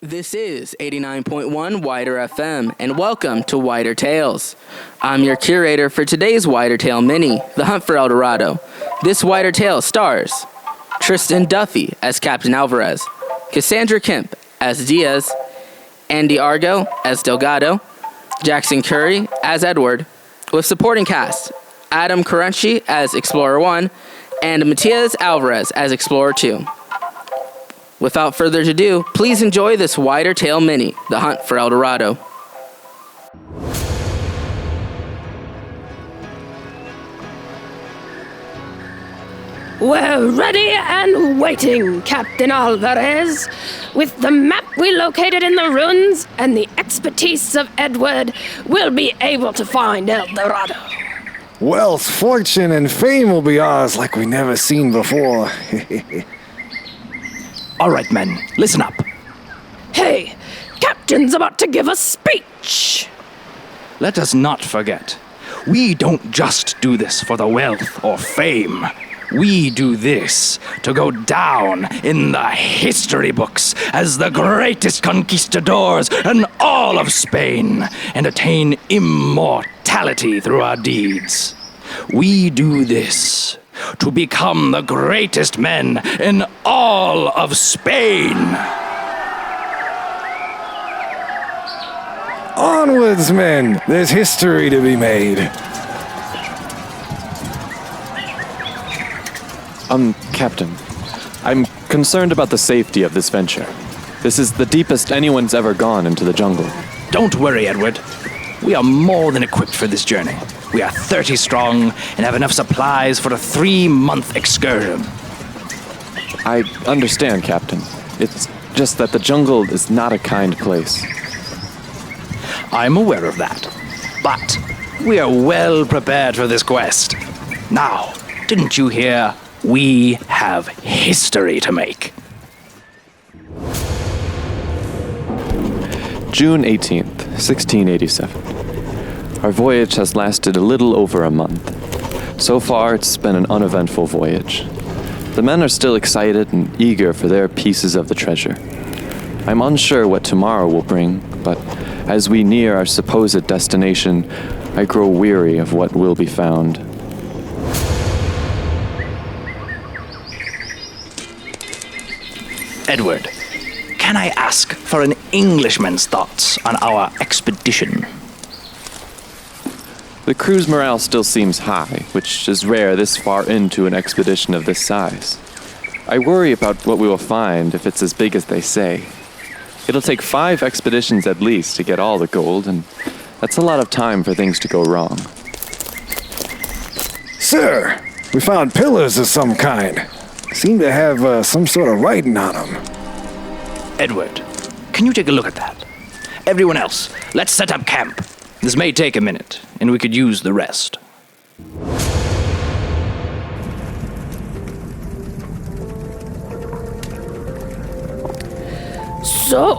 This is 89.1 WIDR FM, and welcome to WIDR Tales. I'm your curator for today's WIDR Tale Mini, The Hunt for El Dorado. This WIDR Tale stars Tristan Duffey as Captain Alvarez, Cassandra Kipp as Diaz, Andy Argo as Delgado, Jaxon Curry as Edward, with supporting cast Adam Karenchi as Explorer 1, and Matias Alvarez as Explorer 2. Without further ado, please enjoy this WIDR Tale Mini, The Hunt for El Dorado. We're ready and waiting, Captain Alvarez. With the map we located in the ruins and the expertise of Edward, we'll be able to find El Dorado. Wealth, fortune, and fame will be ours like we never seen before. All right, men, listen up. Hey, Captain's about to give a speech. Let us not forget, we don't just do this for the wealth or fame. We do this to go down in the history books as the greatest conquistadors in all of Spain and attain immortality through our deeds. We do this to become the greatest men in all of Spain. Onwards, men! There's history to be made. Captain, I'm concerned about the safety of this venture. This is the deepest anyone's ever gone into the jungle. Don't worry, Edward. We are more than equipped for this journey. We are 30 strong and have enough supplies for a 3-month excursion. I understand, Captain. It's just that the jungle is not a kind place. I'm aware of that. But we are well prepared for this quest. Now, didn't you hear? We have history to make. June 18th, 1687. Our voyage has lasted a little over a month. So far, it's been an uneventful voyage. The men are still excited and eager for their pieces of the treasure. I'm unsure what tomorrow will bring, but as we near our supposed destination, I grow weary of what will be found. Edward, can I ask for an Englishman's thoughts on our expedition? The crew's morale still seems high, which is rare this far into an expedition of this size. I worry about what we will find if it's as big as they say. It'll take 5 expeditions at least to get all the gold, and that's a lot of time for things to go wrong. Sir, we found pillars of some kind. Seem to have some sort of writing on them. Edward, can you take a look at that? Everyone else, let's set up camp. This may take a minute, and we could use the rest. So,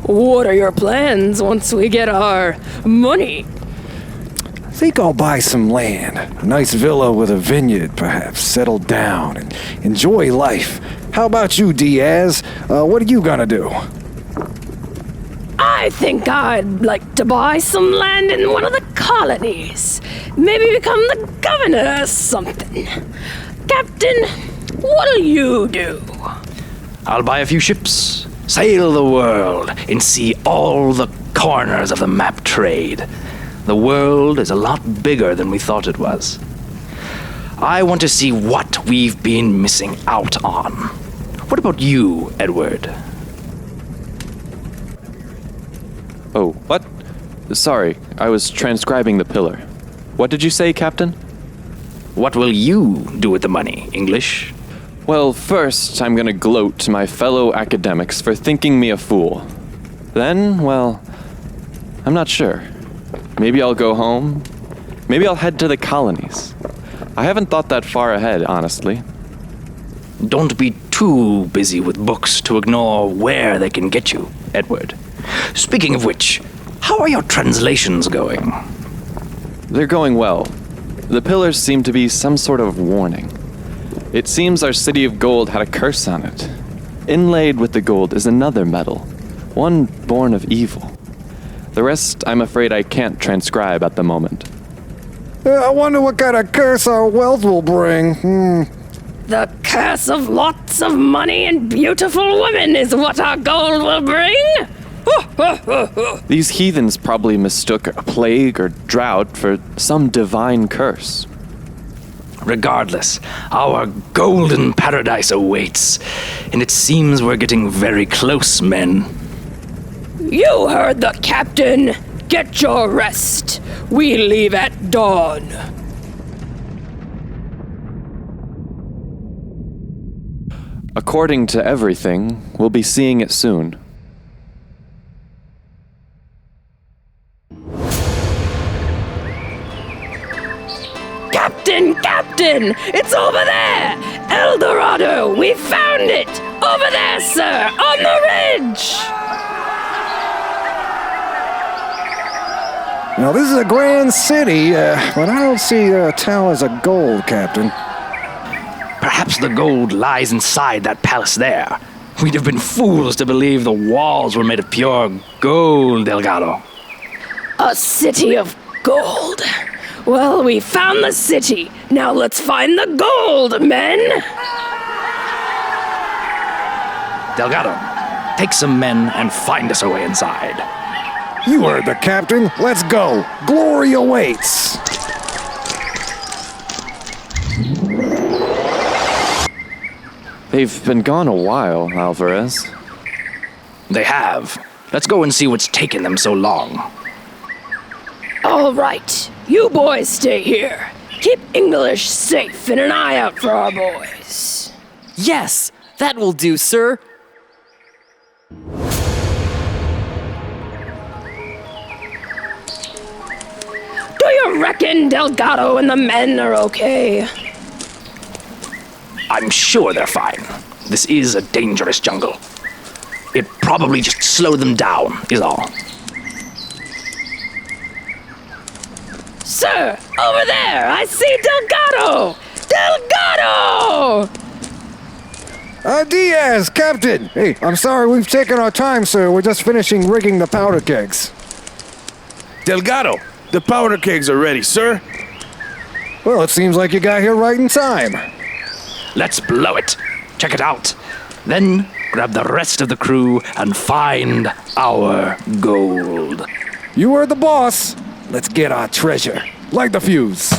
what are your plans once we get our money? I think I'll buy some land. A nice villa with a vineyard, perhaps. Settle down and enjoy life. How about you, Diaz? What are you gonna do? I think I'd like to buy some land in one of the colonies. Maybe become the governor or something. Captain, what'll you do? I'll buy a few ships, sail the world, and see all the corners of the map trade. The world is a lot bigger than we thought it was. I want to see what we've been missing out on. What about you, Edward? Oh, what? Sorry, I was transcribing the pillar. What did you say, Captain? What will you do with the money, English? Well, first, I'm gonna gloat to my fellow academics for thinking me a fool. Then, well, I'm not sure. Maybe I'll go home. Maybe I'll head to the colonies. I haven't thought that far ahead, honestly. Don't be too busy with books to ignore where they can get you, Edward. Speaking of which, how are your translations going? They're going well. The pillars seem to be some sort of warning. It seems our city of gold had a curse on it. Inlaid with the gold is another metal, one born of evil. The rest, I'm afraid I can't transcribe at the moment. I wonder what kind of curse our wealth will bring. The curse of lots of money and beautiful women is what our gold will bring? These heathens probably mistook a plague or drought for some divine curse. Regardless, our golden paradise awaits, and it seems we're getting very close, men. You heard the captain. Get your rest. We leave at dawn. According to everything, we'll be seeing it soon. Captain! It's over there! El Dorado! We found it! Over there, sir! On the ridge! Now, this is a grand city, but I don't see towers of gold, Captain. Perhaps the gold lies inside that palace there. We'd have been fools to believe the walls were made of pure gold, Delgado. A city of gold. Well, we found the city. Now let's find the gold, men! Delgado, take some men and find us a way inside. You heard the captain. Let's go. Glory awaits. They've been gone a while, Alvarez. They have. Let's go and see what's taken them so long. All right. You boys stay here. Keep English safe and an eye out for our boys. Yes, that will do, sir. Do you reckon Delgado and the men are okay? I'm sure they're fine. This is a dangerous jungle. It probably just slowed them down, is all. Sir, over there, I see Delgado! Delgado! Diaz, Captain! Hey, I'm sorry we've taken our time, sir. We're just finishing rigging the powder kegs. Delgado, the powder kegs are ready, sir. Well, it seems like you got here right in time. Let's blow it. Check it out. Then grab the rest of the crew and find our gold. You heard the boss. Let's get our treasure. Light the fuse.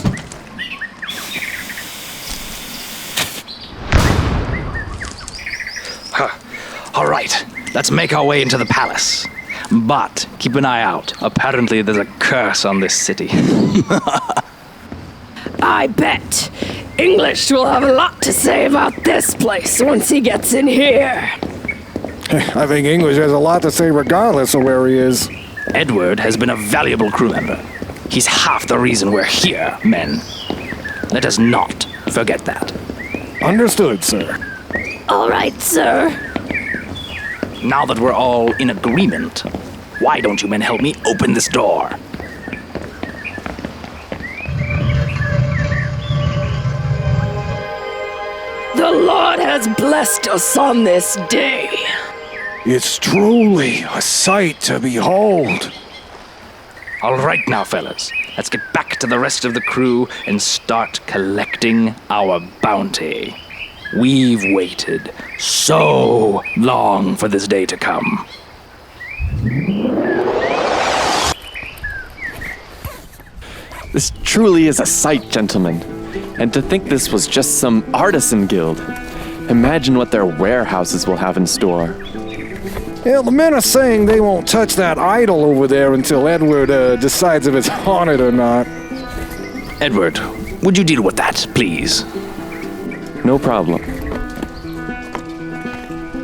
All right, let's make our way into the palace. But keep an eye out. Apparently there's a curse on this city. I bet English will have a lot to say about this place once he gets in here. I think English has a lot to say regardless of where he is. Edward has been a valuable crew member. He's half the reason we're here, men. Let us not forget that. Understood, sir. All right, sir. Now that we're all in agreement, why don't you men help me open this door? The Lord has blessed us on this day. It's truly a sight to behold. All right now, fellas. Let's get back to the rest of the crew and start collecting our bounty. We've waited so long for this day to come. This truly is a sight, gentlemen. And to think this was just some artisan guild. Imagine what their warehouses will have in store. Yeah, the men are saying they won't touch that idol over there until Edward decides if it's haunted or not. Edward, would you deal with that, please? No problem.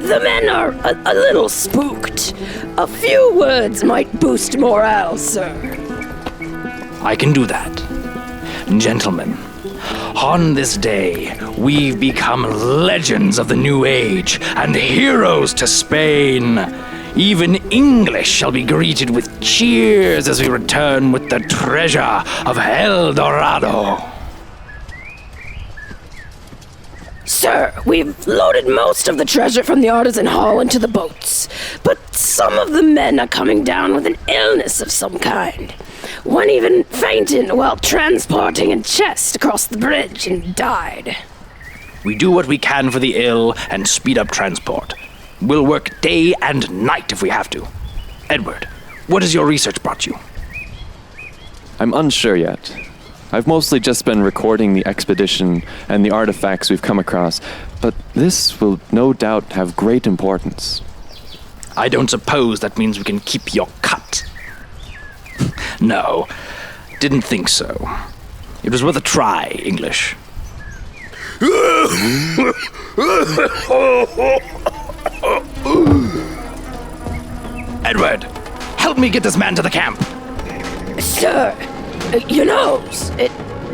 The men are a little spooked. A few words might boost morale, sir. I can do that. Gentlemen, on this day, we've become legends of the new age and heroes to Spain. Even English shall be greeted with cheers as we return with the treasure of El Dorado. Sir, we've loaded most of the treasure from the artisan hall into the boats, but some of the men are coming down with an illness of some kind. One even fainted while transporting a chest across the bridge and died. We do what we can for the ill and speed up transport. We'll work day and night if we have to. Edward, what has your research brought you? I'm unsure yet. I've mostly just been recording the expedition and the artifacts we've come across, but this will no doubt have great importance. I don't suppose that means we can keep your cut. No, didn't think so. It was worth a try, English. Edward, help me get this man to the camp. Sir, your nose,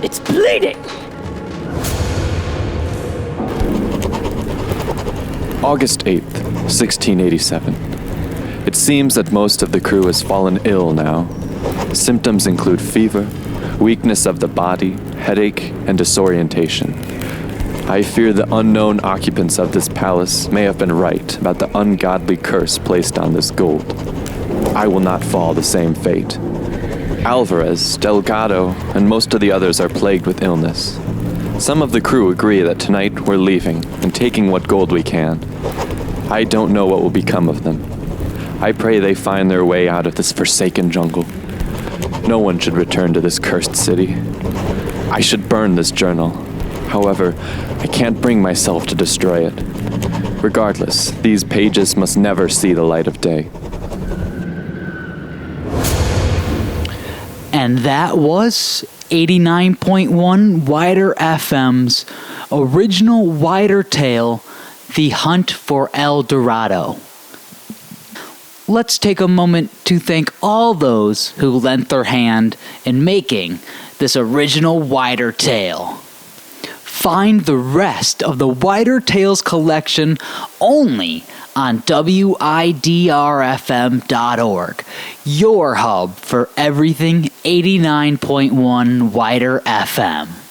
it's bleeding. August 8th, 1687. It seems that most of the crew has fallen ill now. Symptoms include fever, weakness of the body, headache, and disorientation. I fear the unknown occupants of this palace may have been right about the ungodly curse placed on this gold. I will not fall the same fate. Alvarez, Delgado, and most of the others are plagued with illness. Some of the crew agree that tonight we're leaving and taking what gold we can. I don't know what will become of them. I pray they find their way out of this forsaken jungle. No one should return to this cursed city. I should burn this journal. However, I can't bring myself to destroy it. Regardless, these pages must never see the light of day. And that was 89.1 WIDR FM's original WIDR tale, The Hunt for El Dorado. Let's take a moment to thank all those who lent their hand in making this original WIDR tale. Find the rest of the WIDR Tales collection only on widrfm.org, your hub for everything 89.1 WIDR FM.